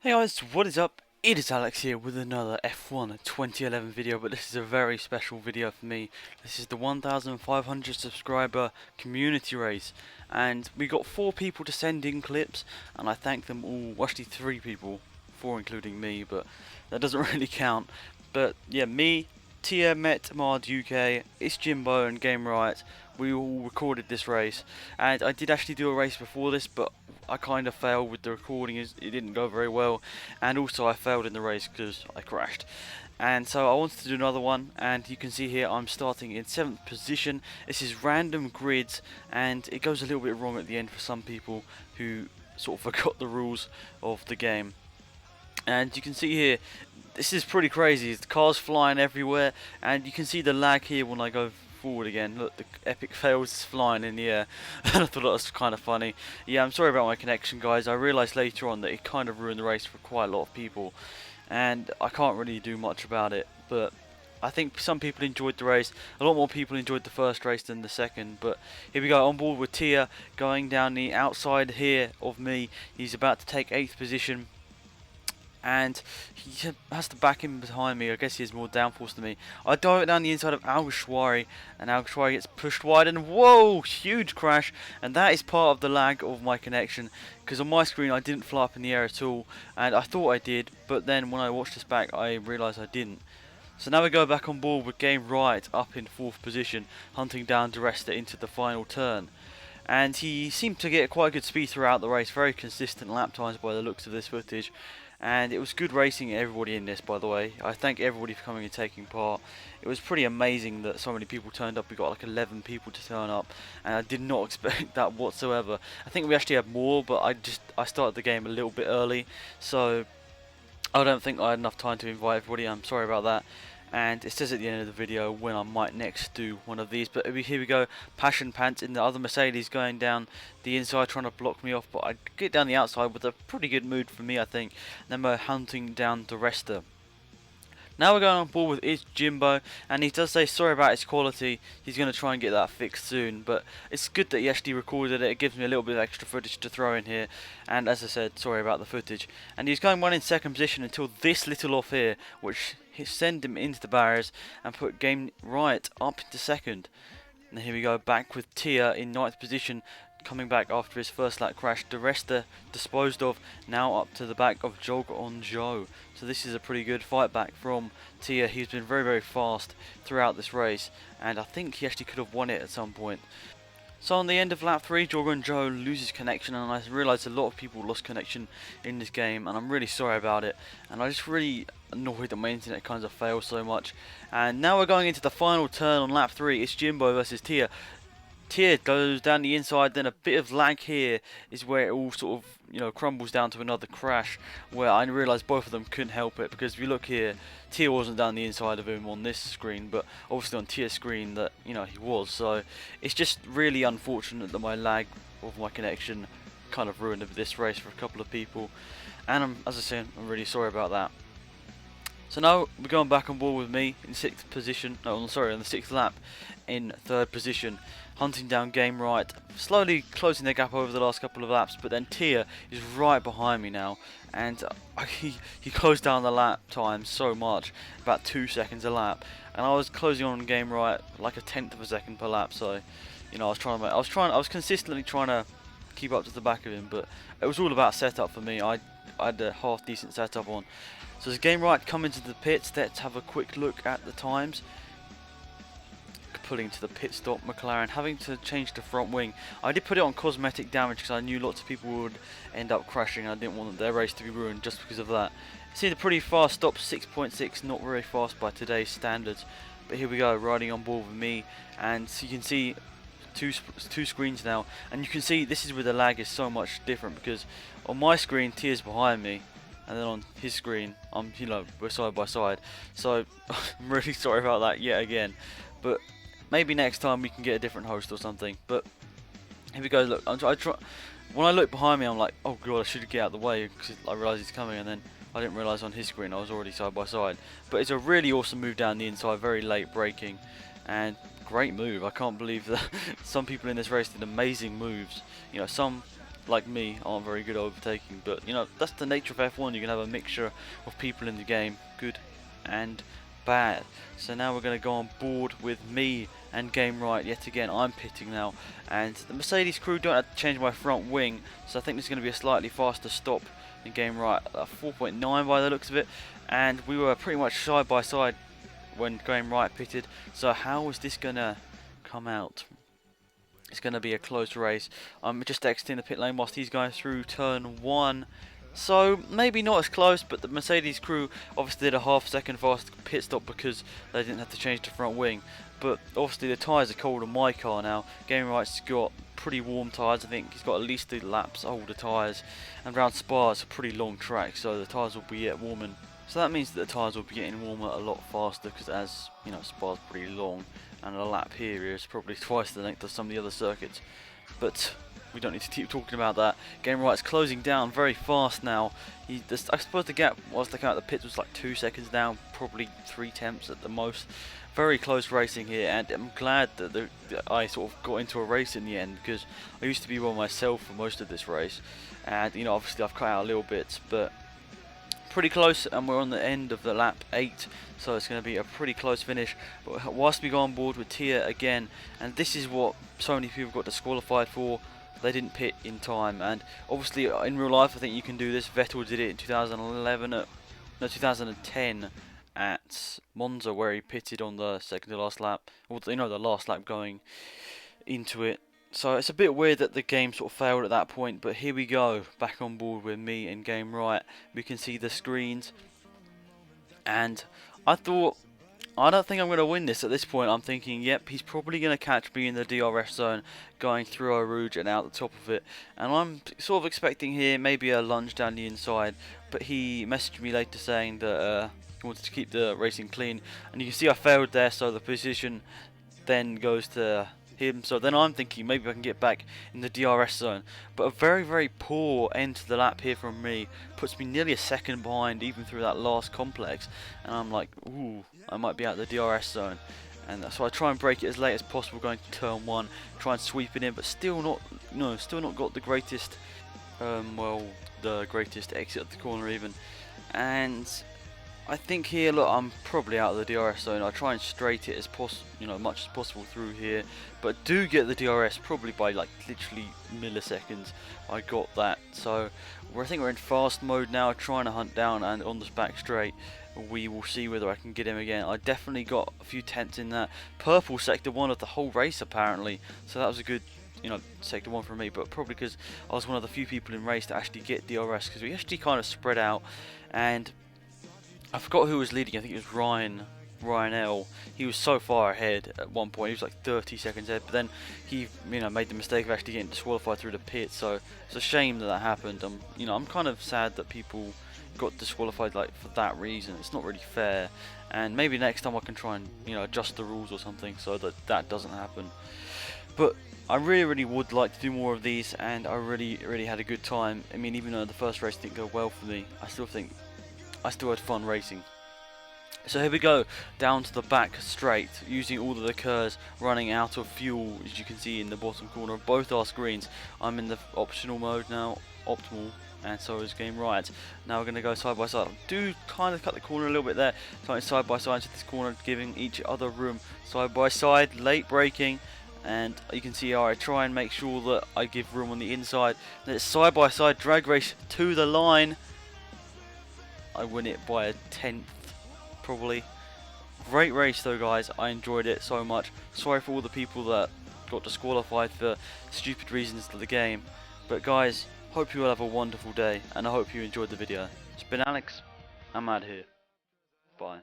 Hey guys, what is up? It is Alex here with another F1 2011 video, but this is a very special video for me. This is the 1,500 subscriber community race, and we got 4 people to send in clips, and I thank them all. Well, actually 3 people, 4 including me, but that doesn't really count. But yeah, me, Tia, Met, Mard UK, it's Jimbo and Game Riot. We all recorded this race, and I did actually do a race before this, but I kind of failed with the recording. It didn't go very well, and also I failed in the race because I crashed. And so I wanted to do another one, and you can see here I'm starting in 7th position. This is random grids, and it goes a little bit wrong at the end for some people who sort of forgot the rules of the game. And you can see here, this is pretty crazy. The cars flying everywhere, and you can see the lag here when I go forward again. Look, the epic fails is flying in the air. And I thought that was kind of funny. Yeah, I'm sorry about my connection, guys. I realised later on that it kind of ruined the race for quite a lot of people, and I can't really do much about it. But I think some people enjoyed the race. A lot more people enjoyed the first race than the second. But here we go, on board with Tia, going down the outside here of me. He's about to take 8th position, and he has to back him behind me. I guess he has more downforce than me. I dive down the inside of Alguersuari, and Alguersuari gets pushed wide, and whoa, huge crash. And that is part of the lag of my connection, because on my screen I didn't fly up in the air at all, and I thought I did, but then when I watched this back I realised I didn't. So now we go back on board with Game Right up in 4th position, hunting down Di Resta into the final turn. And he seemed to get quite good speed throughout the race, very consistent lap times by the looks of this footage. And it was good racing, everybody in this, by the way. I thank everybody for coming and taking part. It was pretty amazing that so many people turned up. We got like 11 people to turn up, and I did not expect that whatsoever. I think we actually had more, but I started the game a little bit early, so I don't think I had enough time to invite everybody. I'm sorry about that. And it says at the end of the video when I might next do one of these. But here we go, Passion Pants in the other Mercedes going down the inside trying to block me off, but I get down the outside with a pretty good mood for me, I think. Then we're hunting down Di Resta. Now we're going on board with It's Jimbo, and he does say sorry about his quality. He's going to try and get that fixed soon, but it's good that he actually recorded it. It gives me a little bit of extra footage to throw in here, and as I said, sorry about the footage. And he's going one in 2nd position until this little off here, which send him into the barriers and put Game Right up into 2nd. And here we go, back with Tia in 9th position, coming back after his first lap crash. Di Resta disposed of, now up to the back of Jog on Joe. So this is a pretty good fight back from Tia. He's been very, very fast throughout this race, and I think he actually could have won it at some point. So on the end of lap 3, Jog on Joe loses connection, and I realised a lot of people lost connection in this game, and I'm really sorry about it. And I just really annoyed that my internet kind of failed so much. And now we're going into the final turn on lap 3. It's Jimbo versus Tia. Tia goes down the inside, then a bit of lag here is where it all sort of, crumbles down to another crash, where I realised both of them couldn't help it, because if you look here, Tia wasn't down the inside of him on this screen, but obviously on Tia's screen that, he was. So it's just really unfortunate that my lag of my connection kind of ruined this race for a couple of people, and as I said, I'm really sorry about that. So now we're going back on board with me in 6th position, on the 6th lap in 3rd position, hunting down Game Right, slowly closing their gap over the last couple of laps, but then Tia is right behind me now, and he closed down the lap time so much, about 2 seconds a lap, and I was closing on Game Right like a 1/10 of a second per lap. So I was consistently trying to keep up to the back of him, but it was all about setup for me. I had a half decent setup on. So as Game Right come into the pits, let's have a quick look at the times. Pulling to the pit stop, McLaren having to change the front wing. I did put it on cosmetic damage because I knew lots of people would end up crashing, and I didn't want their race to be ruined just because of that. See the pretty fast stop, 6.6, not very fast by today's standards. But here we go, riding on board with me, and so you can see two screens now, and you can see this is where the lag is so much different, because on my screen Tia's behind me, and then on his screen we're side by side. So I'm really sorry about that yet again, but maybe next time we can get a different host or something. But here we go. Look, when I look behind me, I'm like, oh god, I should get out of the way, because I realise he's coming, and then I didn't realise on his screen I was already side by side. But it's a really awesome move down the inside, very late braking, and great move. I can't believe that some people in this race did amazing moves. Some like me, aren't very good at overtaking. But you know, that's the nature of F1. You can have a mixture of people in the game, good and bad. So now we're going to go on board with me and Game Right yet again. I'm pitting now, and the Mercedes crew don't have to change my front wing, so I think there's going to be a slightly faster stop in Game Right, 4.9 by the looks of it. And we were pretty much side by side when Game Right pitted, so how is this going to come out? It's going to be a close race. I'm just exiting the pit lane whilst he's going through turn 1. So maybe not as close, but the Mercedes crew obviously did a half-second fast pit stop because they didn't have to change the front wing. But obviously the tyres are cold on my car now. Game Right's got pretty warm tyres. I think he's got at least 2 laps older tyres. And around Spa it's a pretty long track, so the tyres will be yet warming. So that means that the tyres will be getting warmer a lot faster, because as you know, Spa's pretty long, and a lap here is probably twice the length of some of the other circuits. But we don't need to keep talking about that. Game Right's closing down very fast now. I suppose the gap whilst they came out the pits was like 2 seconds down, probably 3 tenths at the most. Very close racing here, and I'm glad that I sort of got into a race in the end, because I used to be one myself for most of this race, and you know, obviously I've cut out a little bit, but pretty close, and we're on the end of the lap 8, so it's going to be a pretty close finish. But whilst we go on board with Tia again, and this is what so many people got disqualified for. They didn't pit in time, and obviously in real life I think you can do this. Vettel did it in 2010 at Monza, where he pitted on the second to last lap, or you know, the last lap going into it. So it's a bit weird that the game sort of failed at that point, but here we go, back on board with me and Game Right. We can see the screens, and I thought, I don't think I'm going to win this at this point. I'm thinking, yep, he's probably going to catch me in the DRS zone, going through Eau Rouge and out the top of it. And I'm sort of expecting here maybe a lunge down the inside, but he messaged me later saying that he wanted to keep the racing clean. And you can see I failed there, so the position then goes to him. So then I'm thinking maybe I can get back in the DRS zone, but a very, very poor end to the lap here from me puts me nearly a second behind even through that last complex, and I'm like, ooh, I might be out of the DRS zone. And so I try and break it as late as possible going to turn 1, try and sweep it in, but still not got the greatest the greatest exit of the corner even. And I think here, look, I'm probably out of the DRS zone. I try and straight it as much as possible through here, but do get the DRS probably by like literally milliseconds. I got that. So I think we're in fast mode now, trying to hunt down, and on this back straight we will see whether I can get him again. I definitely got a few tenths in that purple sector 1 of the whole race apparently, so that was a good, sector 1 for me, but probably because I was one of the few people in race to actually get DRS, because we actually kind of spread out. And I forgot who was leading. I think it was Ryan L. He was so far ahead at one point. He was like 30 seconds ahead, but then he made the mistake of actually getting disqualified through the pit. So it's a shame that happened. I'm kind of sad that people got disqualified for that reason. It's not really fair, and maybe next time I can try and adjust the rules or something so that doesn't happen. But I really would like to do more of these, and I really had a good time. I mean, even though the first race didn't go well for me, I still had fun racing. So here we go, down to the back straight, using all of the curves, running out of fuel, as you can see in the bottom corner of both our screens. I'm in the optional mode now, optimal, and so is Game Right. Now we're going to go side by side. I do kind of cut the corner a little bit there, going side by side to this corner, giving each other room side by side, late braking. And you can see how I try and make sure that I give room on the inside. Then it's side by side drag race to the line. I win it by a tenth, probably. Great race though, guys. I enjoyed it so much. Sorry for all the people that got disqualified for stupid reasons to the game. But guys, hope you all have a wonderful day, and I hope you enjoyed the video. It's been Alex. I'm out here. Bye.